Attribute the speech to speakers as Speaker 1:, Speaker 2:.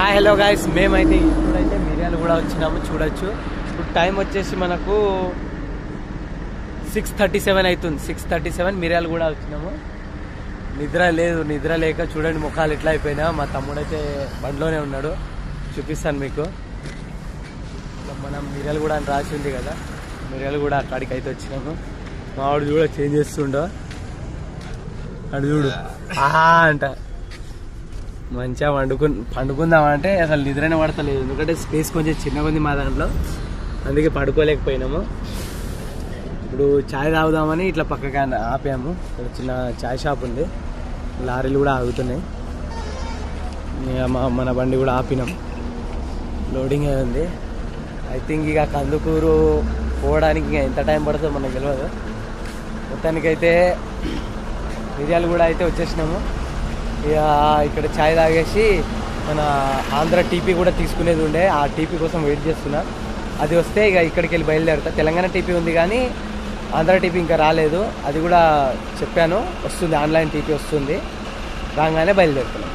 Speaker 1: Hi hello guys, మేమైతే ఇప్పుడైతే మిర్యాలు కూడా వచ్చినాము. చూడొచ్చు ఇప్పుడు టైం వచ్చేసి మనకు 6:37 అవుతుంది. 6:37 మిర్యాలు కూడా వచ్చినాము. నిద్ర లేక చూడండి ముఖాలు ఎట్లా అయిపోయినా. మా తమ్ముడైతే బండిలోనే ఉన్నాడు, చూపిస్తాను మీకు. మనం మిర్యాలు కూడా అని రాసి ఉంది కదా, మిర్యాలు కూడా అక్కడికి అయితే వచ్చినాము. మా వాడు కూడా చేంజ్ చేస్తుండో, అడు చూడు అంట. మంచిగా పండుకుందామంటే అసలు నిద్రనే పడతలేదు, ఎందుకంటే స్పేస్ కొంచెం చిన్నగా ఉంది మా దాంట్లో, అందుకే పడుకోలేకపోయినాము. ఇప్పుడు ఛాయ్ తాగుదామని ఇట్లా పక్కకి ఆపాము. ఇక్కడ చిన్న ఛాయ్ షాప్ ఉంది, లారీలు కూడా ఆగుతున్నాయి. మన బండి కూడా ఆపినాం, లోడింగ్ ఉంది. ఐ థింక్ ఇక కందుకూరు పోవడానికి ఇంకా ఎంత టైం పడుతుందో మనకు తెలియదు. మొత్తానికైతే మిర్యాలు కూడా అయితే వచ్చేసినాము. ఇక ఇక్కడ ఛాయ్ తాగేసి మన ఆంధ్ర టీపీ కూడా తీసుకునేది ఉండే, ఆ టీపీ కోసం వెయిట్ చేస్తున్నా. అది వస్తే ఇక ఇక్కడికి వెళ్ళి బయలుదేరుతా. తెలంగాణ టీపీ ఉంది కానీ ఆంధ్ర టీపీ ఇంకా రాలేదు, అది కూడా చెప్పాను, వస్తుంది. ఆన్లైన్ టీపీ వస్తుంది, రాగానే బయలుదేరుతున్నాం.